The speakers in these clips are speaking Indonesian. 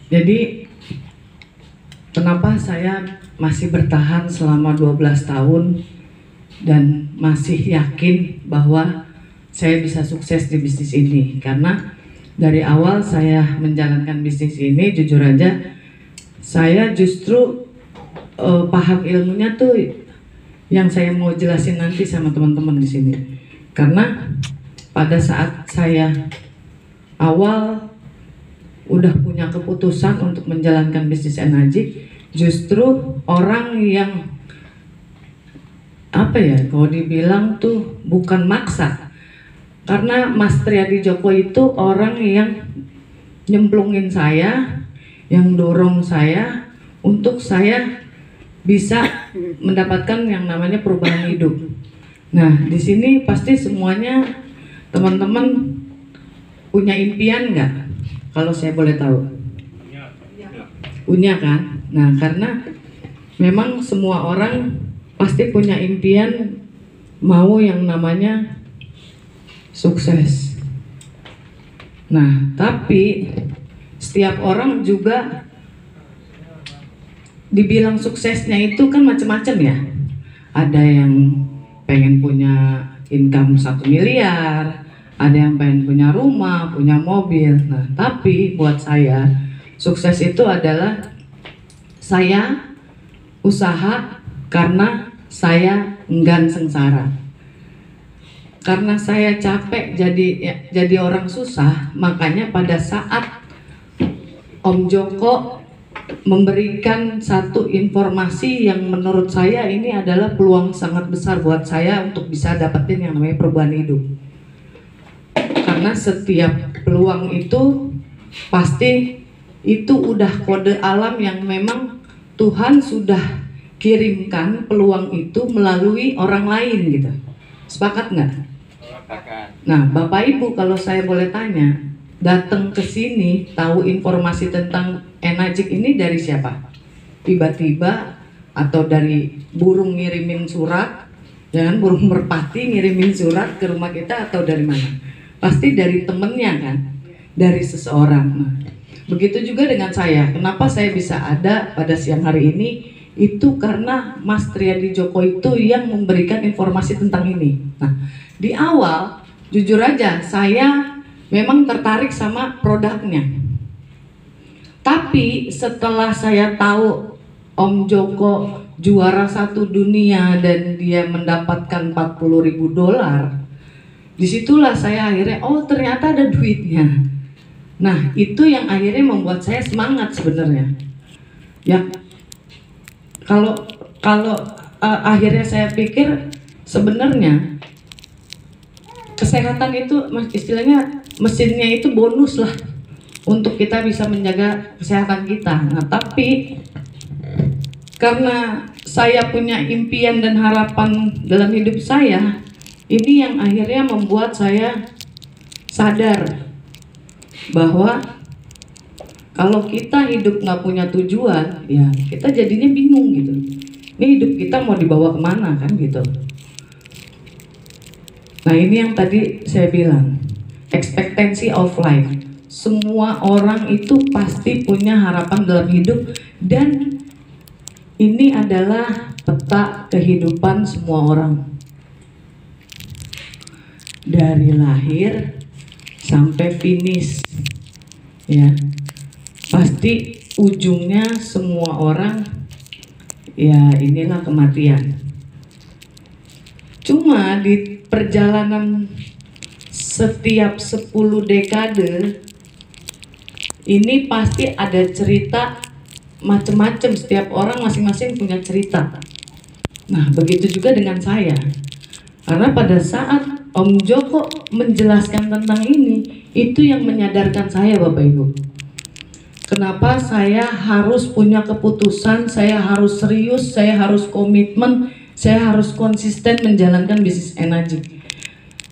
Jadi kenapa saya masih bertahan selama 12 tahun dan masih yakin bahwa saya bisa sukses di bisnis ini? Karena dari awal saya menjalankan bisnis ini, jujur aja, saya justru paham ilmunya tuh yang saya mau jelasin nanti sama teman-teman di sini. Karena pada saat saya awal udah punya keputusan untuk menjalankan bisnis Enagic, justru orang yang kalau dibilang tuh bukan maksa, karena Mas Triadi Djoko itu orang yang nyemplungin saya, yang dorong saya untuk saya bisa mendapatkan yang namanya perubahan hidup. Nah, di sini pasti semuanya teman-teman punya impian nggak? Kalau saya boleh tahu, punya kan? Nah, karena memang semua orang pasti punya impian mau yang namanya sukses. Nah, tapi setiap orang juga dibilang suksesnya itu kan macam-macam ya. Ada yang pengen punya income 1 miliar, ada yang pengen punya rumah, punya mobil. Nah, tapi buat saya sukses itu adalah saya usaha karena saya enggan sengsara. Karena saya capek jadi orang susah, makanya pada saat Om Djoko memberikan satu informasi yang menurut saya ini adalah peluang sangat besar buat saya untuk bisa dapetin yang namanya perubahan hidup. Karena setiap peluang itu pasti itu udah kode alam yang memang Tuhan sudah kirimkan peluang itu melalui orang lain gitu. Sepakat nggak? Nah, Bapak Ibu, kalau saya boleh tanya, datang ke sini tahu informasi tentang Enagic ini dari siapa? Tiba-tiba atau dari burung ngirimin surat, jangan burung merpati ngirimin surat ke rumah kita, atau dari mana? Pasti dari temennya kan, dari seseorang. Nah, begitu juga dengan saya. Kenapa saya bisa ada pada siang hari ini? Itu karena Mas Triadi Djoko itu yang memberikan informasi tentang ini. Nah, di awal jujur aja saya memang tertarik sama produknya. Tapi setelah saya tahu Om Djoko juara 1 dunia dan dia mendapatkan $40.000, disitulah saya akhirnya, oh ternyata ada duitnya. Nah, itu yang akhirnya membuat saya semangat sebenarnya. Ya, kalau akhirnya saya pikir sebenarnya kesehatan itu istilahnya mesinnya itu bonus lah untuk kita bisa menjaga kesehatan kita. Nah, tapi karena saya punya impian dan harapan dalam hidup saya, ini yang akhirnya membuat saya sadar bahwa kalau kita hidup nggak punya tujuan, ya kita jadinya bingung gitu. Ini hidup kita mau dibawa kemana kan gitu. Nah, ini yang tadi saya bilang, expectancy of life. Semua orang itu pasti punya harapan dalam hidup, dan ini adalah peta kehidupan semua orang. Dari lahir sampai finish, ya. Pasti ujungnya semua orang, ya inilah kematian. Cuma di perjalanan setiap 10 dekade ini pasti ada cerita macam-macam. Setiap orang masing-masing punya cerita. Nah, begitu juga dengan saya. Karena pada saat Om Djoko menjelaskan tentang ini, itu yang menyadarkan saya, Bapak Ibu. Kenapa saya harus punya keputusan, saya harus serius, saya harus komitmen, saya harus konsisten menjalankan bisnis Enagic.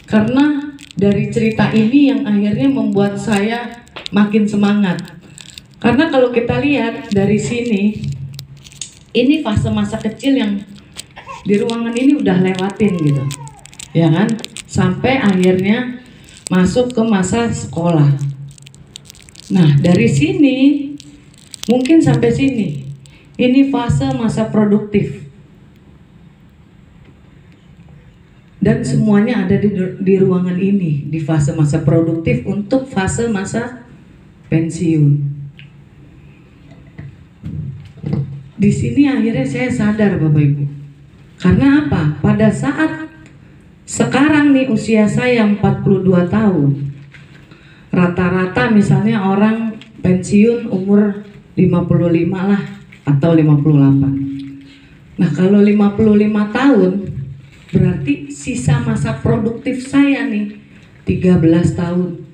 Karena dari cerita ini yang akhirnya membuat saya makin semangat. Karena kalau kita lihat dari sini, ini fase masa kecil yang di ruangan ini udah lewatin gitu, ya kan? Sampai akhirnya masuk ke masa sekolah. Nah, dari sini Mungkin sampai sini. Ini fase masa produktif. Dan semuanya ada di ruangan ini, di fase masa produktif untuk fase masa pensiun. Di sini akhirnya saya sadar Bapak Ibu. Karena apa? Pada saat sekarang nih usia saya 42 tahun. Rata-rata misalnya orang pensiun umur 55 lah atau 58. Nah, kalau 55 tahun berarti sisa masa produktif saya nih 13 tahun.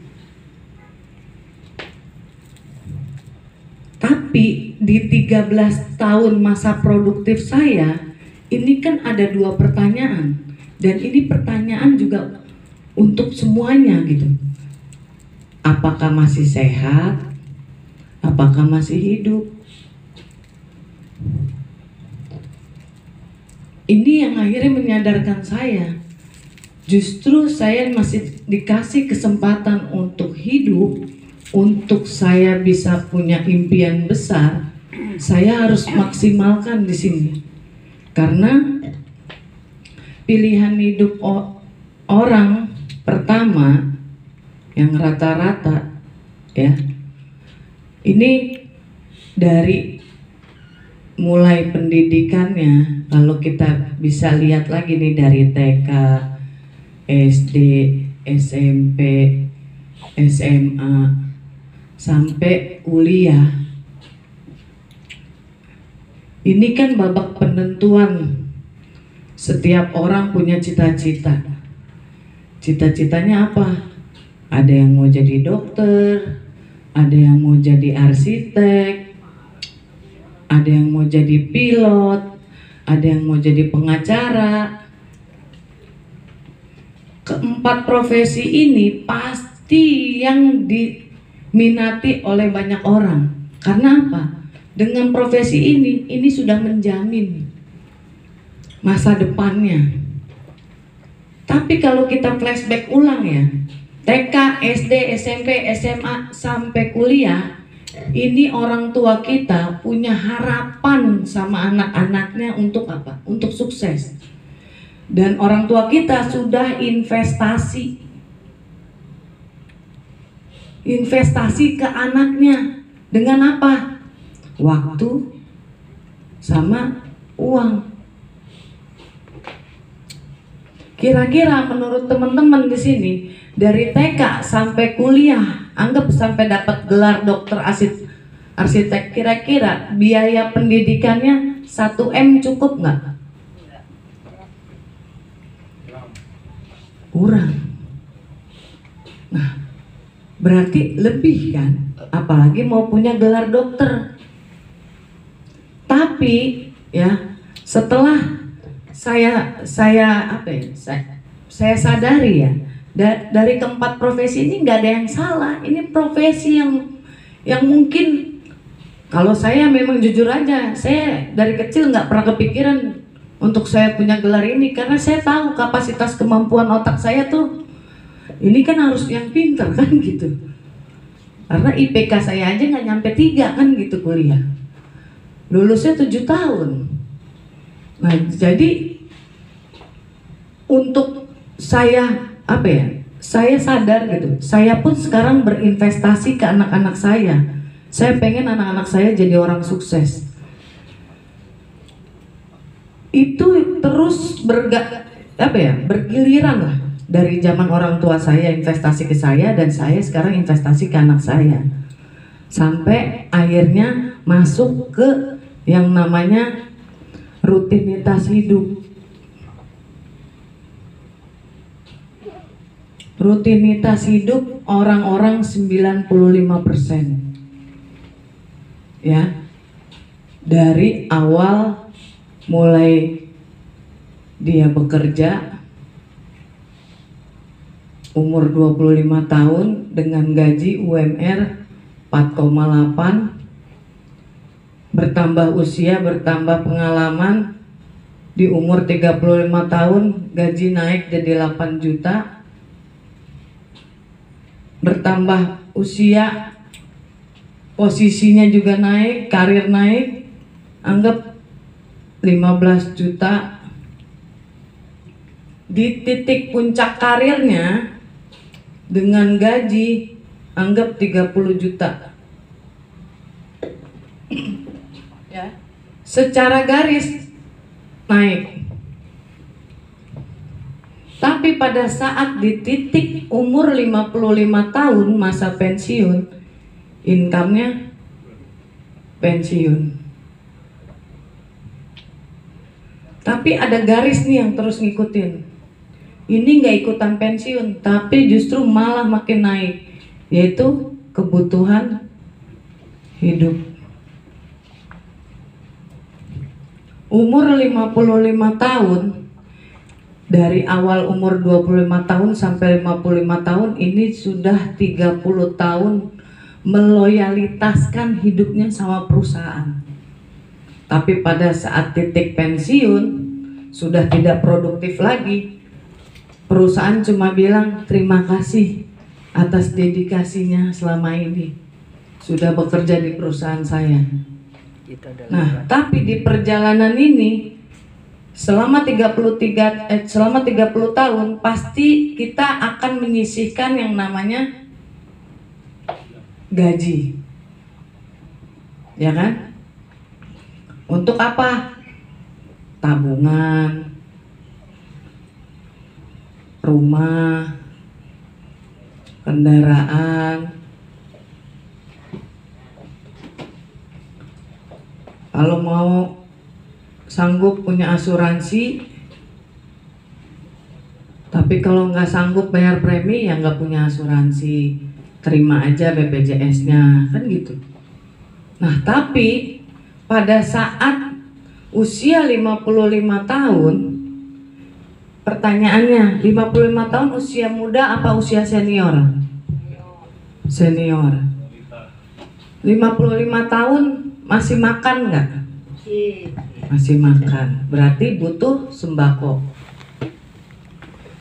Tapi di 13 tahun masa produktif saya, ini kan ada dua pertanyaan. Dan ini pertanyaan juga untuk semuanya gitu. Apakah masih sehat? Apakah masih hidup? Ini yang akhirnya menyadarkan saya. Justru saya masih dikasih kesempatan untuk hidup, untuk saya bisa punya impian besar. Saya harus maksimalkan di sini. Karena pilihan hidup orang pertama yang rata-rata ya, ini dari mulai pendidikannya, kalau kita bisa lihat lagi nih dari TK, SD, SMP, SMA sampai kuliah. Ini kan babak penentuan. Setiap orang punya cita-cita. Cita-citanya apa? Ada yang mau jadi dokter, ada yang mau jadi arsitek, ada yang mau jadi pilot, ada yang mau jadi pengacara. Keempat profesi ini pasti yang diminati oleh banyak orang. Karena apa? Dengan profesi ini sudah menjamin masa depannya. Tapi kalau kita flashback ulang ya, TK, SD, SMP, SMA sampai kuliah, ini orang tua kita punya harapan sama anak-anaknya untuk apa? Untuk sukses. Dan orang tua kita sudah investasi ke anaknya dengan apa? Waktu sama uang. Kira-kira menurut teman-teman di sini, dari TK sampai kuliah, anggap sampai dapat gelar dokter arsitek, kira-kira biaya pendidikannya 1 M cukup nggak? Kurang. Nah, berarti lebih kan? Apalagi mau punya gelar dokter. Tapi ya, setelah saya sadari ya, dari keempat profesi ini nggak ada yang salah. Ini profesi yang mungkin, kalau saya memang jujur aja, saya dari kecil nggak pernah kepikiran untuk saya punya gelar ini, karena saya tahu kapasitas kemampuan otak saya tuh ini kan harus yang pintar kan gitu. Karena IPK saya aja nggak nyampe 3 kan gitu kuliah. Lulusnya 7 tahun. Nah, jadi untuk saya saya sadar gitu. Saya pun sekarang berinvestasi ke anak-anak saya. Saya pengen anak-anak saya jadi orang sukses. Itu terus bergiliran lah. Dari zaman orang tua saya investasi ke saya, dan saya sekarang investasi ke anak saya. Sampai akhirnya masuk ke yang namanya rutinitas hidup. Rutinitas hidup orang-orang 95%. Ya. Dari awal mulai dia bekerja umur 25 tahun dengan gaji UMR 4,8, bertambah usia, bertambah pengalaman, di umur 35 tahun gaji naik jadi 8 juta, bertambah usia posisinya juga naik, karir naik, anggap 15 juta. Di titik puncak karirnya dengan gaji anggap 30 juta. Ya. Secara garis naik. Tapi pada saat di titik umur 55 tahun masa pensiun, income-nya pensiun. Tapi ada garis nih yang terus ngikutin. Ini nggak ikutan pensiun, tapi justru malah makin naik, yaitu kebutuhan hidup. Umur 55 tahun, dari awal umur 25 tahun sampai 55 tahun, ini sudah 30 tahun meloyalitaskan hidupnya sama perusahaan. Tapi pada saat titik pensiun, sudah tidak produktif lagi. Perusahaan cuma bilang terima kasih atas dedikasinya selama ini sudah bekerja di perusahaan saya. Nah, tapi di perjalanan ini selama 30 tahun pasti kita akan menyisihkan yang namanya gaji. Ya kan? Untuk apa? Tabungan, rumah, kendaraan. Kalau mau sanggup punya asuransi, tapi kalau nggak sanggup bayar premi ya nggak punya asuransi, terima aja BPJS-nya, kan gitu. Nah, tapi pada saat usia 55 tahun, pertanyaannya, 55 tahun usia muda apa usia senior? Senior. 55 tahun masih makan nggak? Masih makan. Berarti butuh sembako.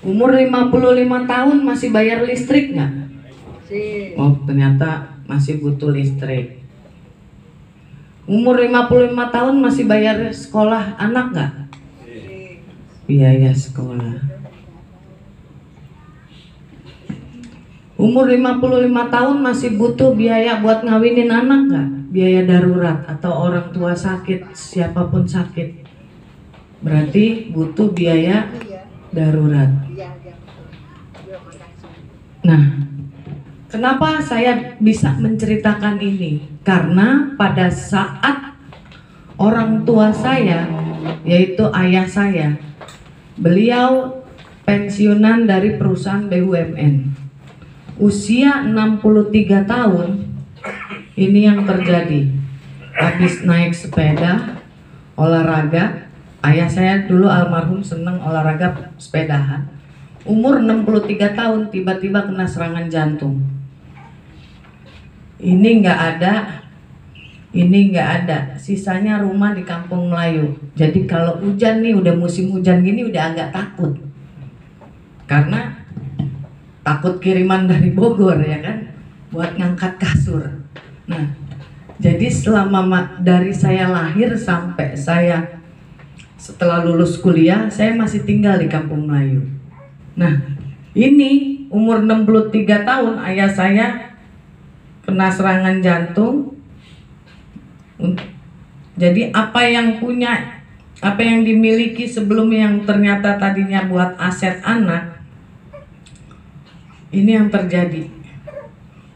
Umur 55 tahun masih bayar listrik nggak? Oh, ternyata masih butuh listrik. Umur 55 tahun masih bayar sekolah anak nggak? Biaya sekolah. Umur 55 tahun masih butuh biaya buat ngawinin anak nggak? Biaya darurat atau orang tua sakit, siapapun sakit. Berarti butuh biaya darurat. Nah, kenapa saya bisa menceritakan ini? Karena pada saat orang tua saya, yaitu ayah saya, beliau pensiunan dari perusahaan BUMN. Usia 63 tahun, ini yang terjadi. Habis naik sepeda, olahraga. Ayah saya dulu almarhum seneng olahraga sepedahan. Umur 63 tahun tiba-tiba kena serangan jantung. Ini nggak ada. Sisanya rumah di Kampung Melayu. Jadi kalau hujan nih, udah musim hujan gini udah agak takut. Karena takut kiriman dari Bogor, ya kan, buat ngangkat kasur. Nah, jadi selama dari saya lahir sampai saya setelah lulus kuliah, saya masih tinggal di Kampung Melayu. Nah, ini umur 63 tahun ayah saya kena serangan jantung. Jadi apa yang dimiliki sebelum yang ternyata tadinya buat aset anak, ini yang terjadi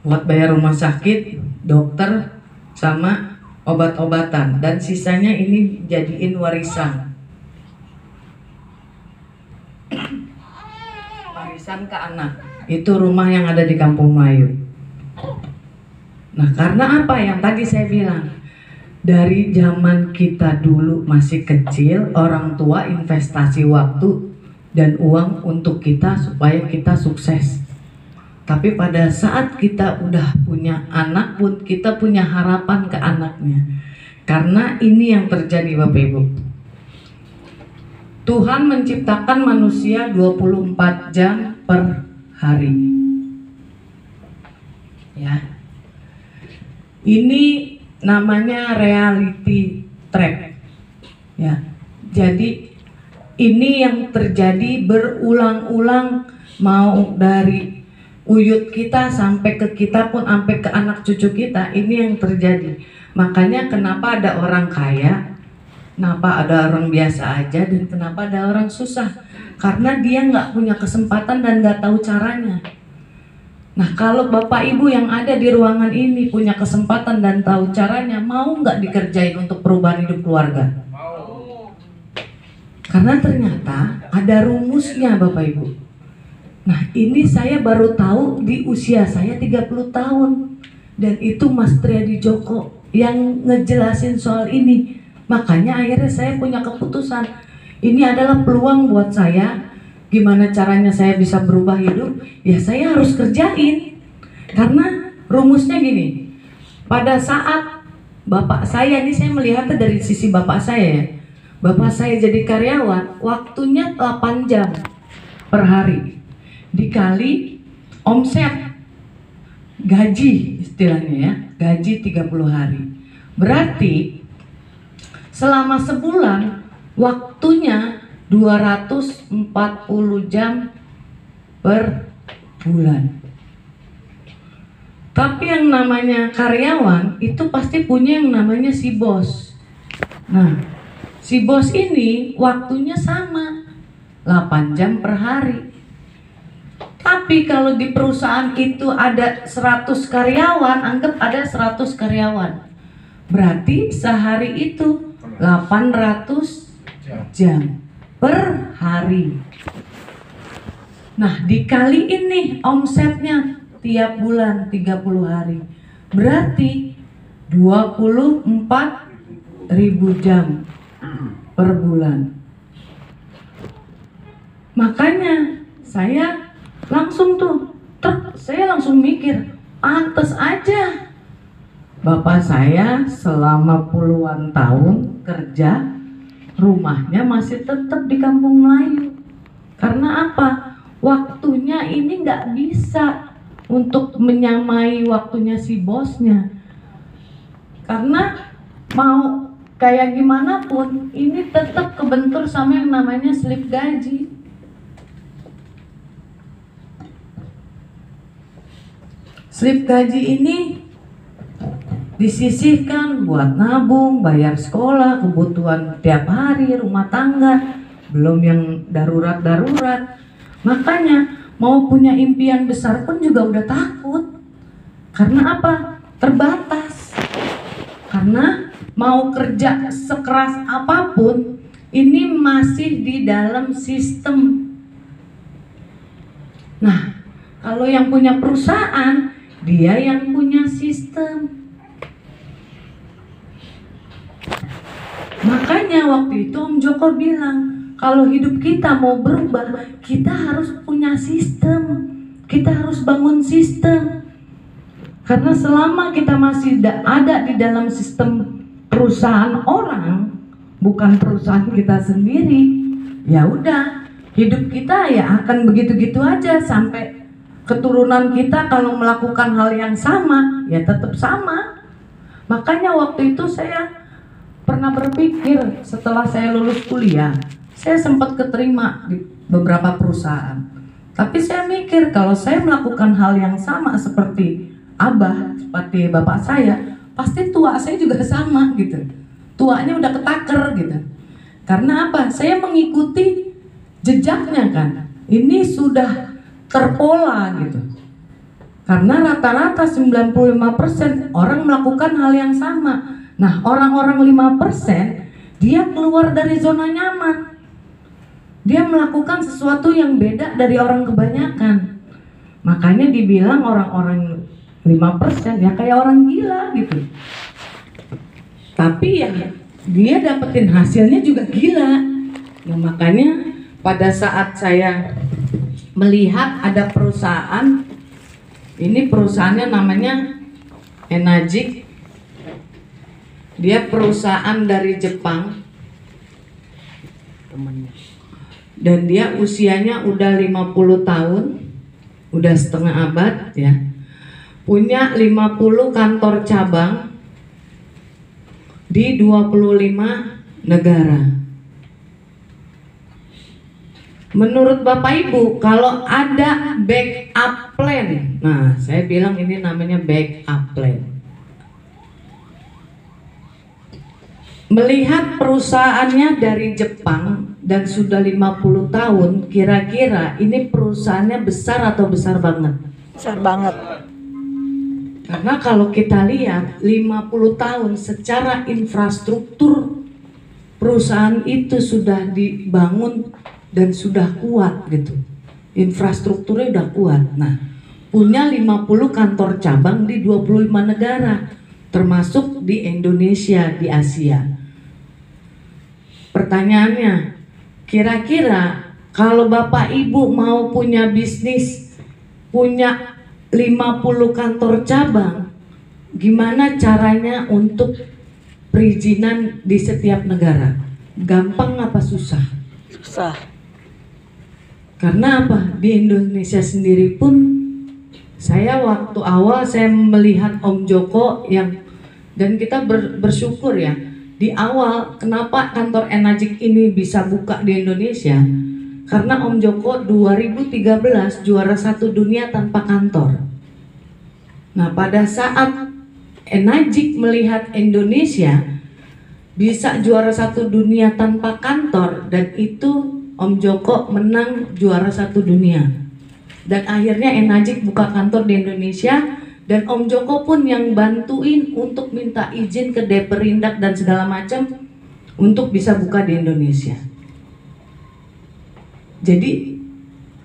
buat bayar rumah sakit, dokter, sama obat-obatan, dan sisanya ini jadiin warisan. Warisan ke anak. Itu rumah yang ada di Kampung Melayu. Nah, karena apa yang tadi saya bilang, dari zaman kita dulu masih kecil, orang tua investasi waktu dan uang untuk kita supaya kita sukses. Tapi pada saat kita udah punya anak pun, kita punya harapan ke anaknya. Karena ini yang terjadi Bapak Ibu. Tuhan menciptakan manusia 24 jam per hari. Ya. Ini namanya reality trap. Ya. Jadi ini yang terjadi berulang-ulang, mau dari uyut kita sampai ke kita pun, sampai ke anak cucu kita, ini yang terjadi. Makanya kenapa ada orang kaya, kenapa ada orang biasa aja, dan kenapa ada orang susah? Karena dia nggak punya kesempatan dan nggak tahu caranya. Nah, kalau Bapak Ibu yang ada di ruangan ini punya kesempatan dan tahu caranya, mau nggak dikerjain untuk perubahan hidup keluarga? Mau. Karena ternyata ada rumusnya, Bapak Ibu. Nah, ini saya baru tahu di usia saya 30 tahun. Dan itu Mas Triadi Djoko yang ngejelasin soal ini. Makanya akhirnya saya punya keputusan, ini adalah peluang buat saya. Gimana caranya saya bisa berubah hidup? Ya saya harus kerjain. Karena rumusnya gini, pada saat bapak saya, ini saya melihatnya dari sisi bapak saya ya. Bapak saya jadi karyawan, waktunya 8 jam per hari. Dikali omset, gaji istilahnya ya, gaji 30 hari. Berarti selama sebulan waktunya 240 jam per bulan. Tapi yang namanya karyawan itu pasti punya yang namanya si bos. Nah, si bos ini waktunya sama 8 jam per hari. Tapi kalau di perusahaan itu ada 100 karyawan, anggap ada 100 karyawan. Berarti sehari itu 800 jam per hari. Nah, dikaliin nih omsetnya tiap bulan 30 hari. Berarti 24.000 jam per bulan. Makanya saya langsung saya langsung mikir, pantes aja bapak saya selama puluhan tahun kerja, rumahnya masih tetap di Kampung Melayu. Karena apa? Waktunya ini nggak bisa untuk menyamai waktunya si bosnya. Karena mau kayak gimana pun, ini tetap kebentur sama yang namanya slip gaji. Slip gaji ini disisihkan buat nabung, bayar sekolah, kebutuhan tiap hari, rumah tangga, belum yang darurat-darurat. Makanya mau punya impian besar pun juga udah takut. Karena apa? Terbatas. Karena mau kerja sekeras apapun, ini masih di dalam sistem. Nah, kalau yang punya perusahaan, dia yang punya sistem. Makanya waktu itu Om Djoko bilang, kalau hidup kita mau berubah, kita harus punya sistem. Kita harus bangun sistem. Karena selama kita masih ada di dalam sistem perusahaan orang, bukan perusahaan kita sendiri, ya udah, hidup kita ya akan begitu-gitu aja sampai keturunan kita kalau melakukan hal yang sama, ya tetap sama. Makanya waktu itu saya pernah berpikir, setelah saya lulus kuliah, saya sempat keterima di beberapa perusahaan. Tapi saya mikir, kalau saya melakukan hal yang sama seperti Abah, seperti bapak saya, pasti tua saya juga sama gitu. Tuanya udah ketaker gitu. Karena apa? Saya mengikuti jejaknya kan. Ini sudah terpola gitu. Karena rata-rata 95% orang melakukan hal yang sama. Nah, orang-orang 5% dia keluar dari zona nyaman. Dia melakukan sesuatu yang beda dari orang kebanyakan. Makanya dibilang orang-orang 5% ya kayak orang gila gitu. Tapi ya dia dapetin hasilnya juga gila. Nah, makanya pada saat saya melihat ada perusahaan, ini perusahaannya namanya Enagic. Dia perusahaan dari Jepang. Dan dia usianya udah 50 tahun, udah setengah abad ya. punya 50 kantor cabang di 25 negara. Menurut Bapak Ibu, kalau ada backup plan, nah saya bilang ini namanya backup plan. Melihat perusahaannya dari Jepang dan sudah 50 tahun, kira-kira ini perusahaannya besar atau besar banget? Besar banget. Karena kalau kita lihat 50 tahun secara infrastruktur perusahaan itu sudah dibangun dan sudah kuat gitu. Infrastrukturnya udah kuat. Nah, punya 50 kantor cabang di 25 negara, termasuk di Indonesia, di Asia. Pertanyaannya, kira-kira kalau Bapak Ibu mau punya bisnis, punya 50 kantor cabang, gimana caranya untuk perizinan di setiap negara? Gampang apa susah? Susah. Karena apa? Di Indonesia sendiri pun saya waktu awal saya melihat Om Joko dan kita bersyukur ya. Di awal kenapa kantor Enagic ini bisa buka di Indonesia? Karena Om Joko 2013 juara 1 dunia tanpa kantor. Nah, pada saat Enagic melihat Indonesia bisa juara 1 dunia tanpa kantor, dan itu Om Joko menang juara 1 dunia. Dan akhirnya Enagic buka kantor di Indonesia, dan Om Joko pun yang bantuin untuk minta izin ke Deperindak dan segala macam untuk bisa buka di Indonesia. Jadi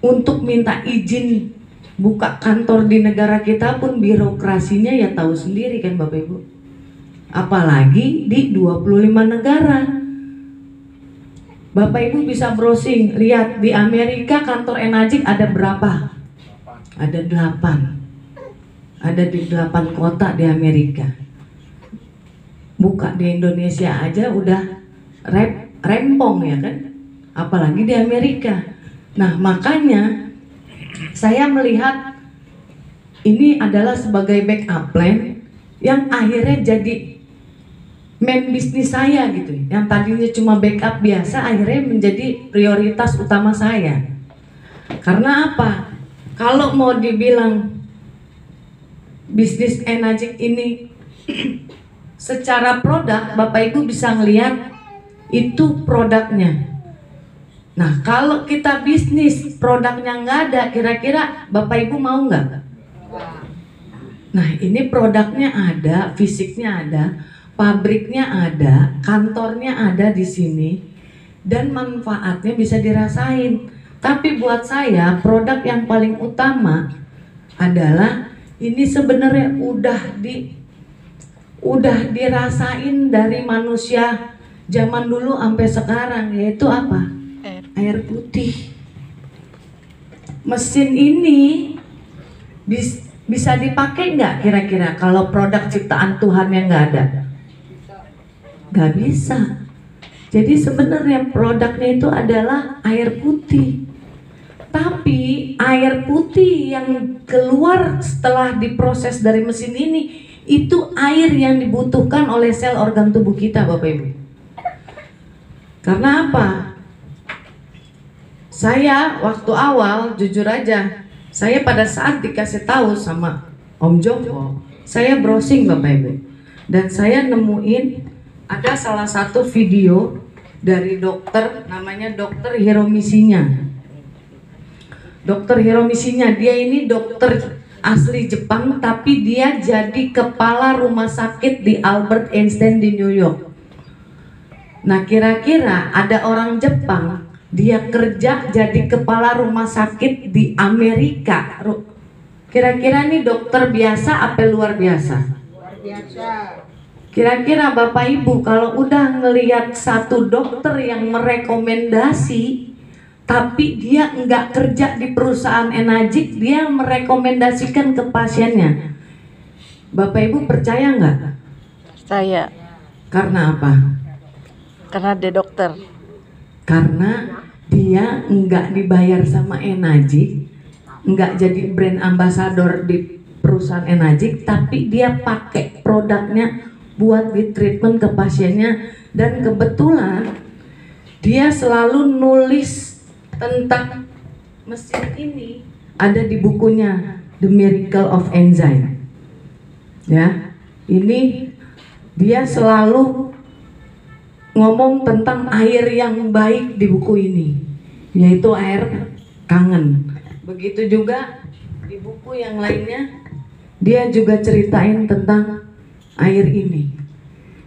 untuk minta izin buka kantor di negara kita pun birokrasinya ya tahu sendiri kan Bapak Ibu. Apalagi di 25 negara. Bapak Ibu bisa browsing, lihat di Amerika kantor Enagic ada berapa? Ada 8. Ada di 8 kota di Amerika. Buka di Indonesia aja udah rempong ya kan? Apalagi di Amerika. Nah, makanya saya melihat ini adalah sebagai backup plan yang akhirnya jadi main bisnis saya gitu. Yang tadinya cuma backup biasa akhirnya menjadi prioritas utama saya. Karena apa? Kalau mau dibilang bisnis Enagic ini secara produk, Bapak Ibu bisa ngelihat itu produknya. Nah, kalau kita bisnis produknya nggak ada, kira-kira Bapak Ibu mau nggak? Nah, ini produknya ada, fisiknya ada, pabriknya ada, kantornya ada di sini, dan manfaatnya bisa dirasain. Tapi buat saya, produk yang paling utama adalah ini sebenarnya udah dirasain dari manusia zaman dulu sampai sekarang, yaitu apa? Air putih. Mesin ini bisa dipakai nggak kira-kira kalau produk ciptaan Tuhan yang nggak ada? Nggak bisa. Jadi sebenarnya produknya itu adalah air putih. Tapi air putih yang keluar setelah diproses dari mesin ini, itu air yang dibutuhkan oleh sel organ tubuh kita, Bapak Ibu. Karena apa? Saya waktu awal, jujur aja, saya pada saat dikasih tahu sama Om Joko, saya browsing Bapak Ibu, dan saya nemuin ada salah satu video dari dokter, namanya Dokter Hiromisinya. Dokter Hiromisinya, dia ini dokter asli Jepang, tapi dia jadi kepala rumah sakit di Albert Einstein di New York. Nah, kira-kira ada orang Jepang, dia kerja jadi kepala rumah sakit di Amerika. Kira-kira nih dokter biasa apa luar biasa? Luar biasa. Kira-kira Bapak Ibu kalau udah ngelihat satu dokter yang merekomendasi, tapi dia nggak kerja di perusahaan Enagic, dia merekomendasikan ke pasiennya, Bapak Ibu percaya nggak? Percaya. Karena apa? Karena dia dokter. Karena dia nggak dibayar sama Enagic, nggak jadi brand ambassador di perusahaan Enagic, tapi dia pakai produknya buat di treatment ke pasiennya. Dan kebetulan dia selalu nulis tentang mesin ini, ada di bukunya The Miracle of Enzyme. Ya, ini dia selalu ngomong tentang air yang baik di buku ini, yaitu air kangen. Begitu juga di buku yang lainnya, dia juga ceritain tentang air ini.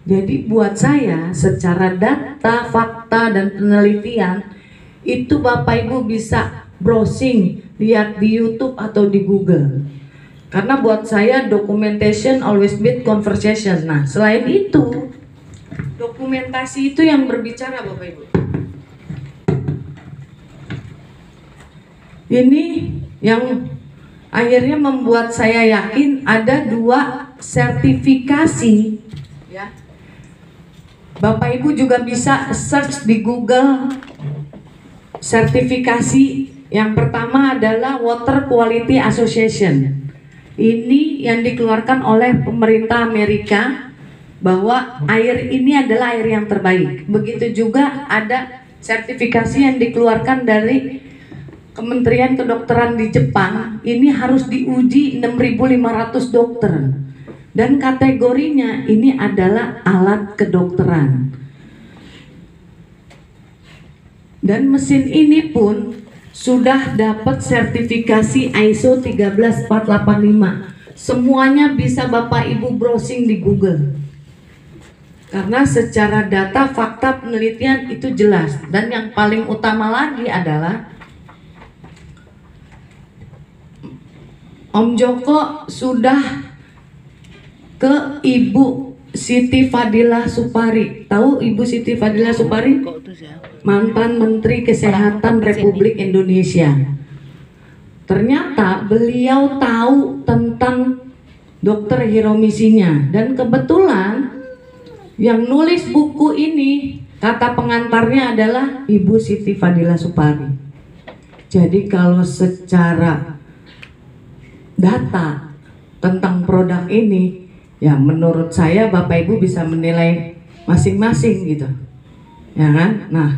Jadi buat saya secara data, fakta, dan penelitian itu Bapak Ibu bisa browsing, lihat di YouTube atau di Google. Karena buat saya documentation always beat conversation. Nah, selain itu dokumentasi itu yang berbicara Bapak Ibu. Ini yang akhirnya membuat saya yakin ada 2 sertifikasi, ya. Bapak Ibu juga bisa search di Google sertifikasi. Yang pertama adalah Water Quality Association. Ini yang dikeluarkan oleh pemerintah Amerika bahwa air ini adalah air yang terbaik. Begitu juga ada sertifikasi yang dikeluarkan dari Kementerian Kedokteran di Jepang. Ini harus diuji 6.500 dokter. Dan kategorinya ini adalah alat kedokteran. Dan mesin ini pun sudah dapat sertifikasi ISO 13485. Semuanya bisa Bapak Ibu browsing di Google. Karena secara data, fakta, penelitian itu jelas. Dan yang paling utama lagi adalah Om Joko sudah ke Ibu Siti Fadila Supari. Tahu Ibu Siti Fadila Supari? Mantan Menteri Kesehatan Republik Indonesia. Ternyata beliau tahu tentang dokter hiromisinya. Dan kebetulan yang nulis buku ini, kata pengantarnya adalah Ibu Siti Fadila Supari. Jadi kalau secara data tentang produk ini, ya menurut saya Bapak Ibu bisa menilai masing-masing gitu, ya kan? Nah,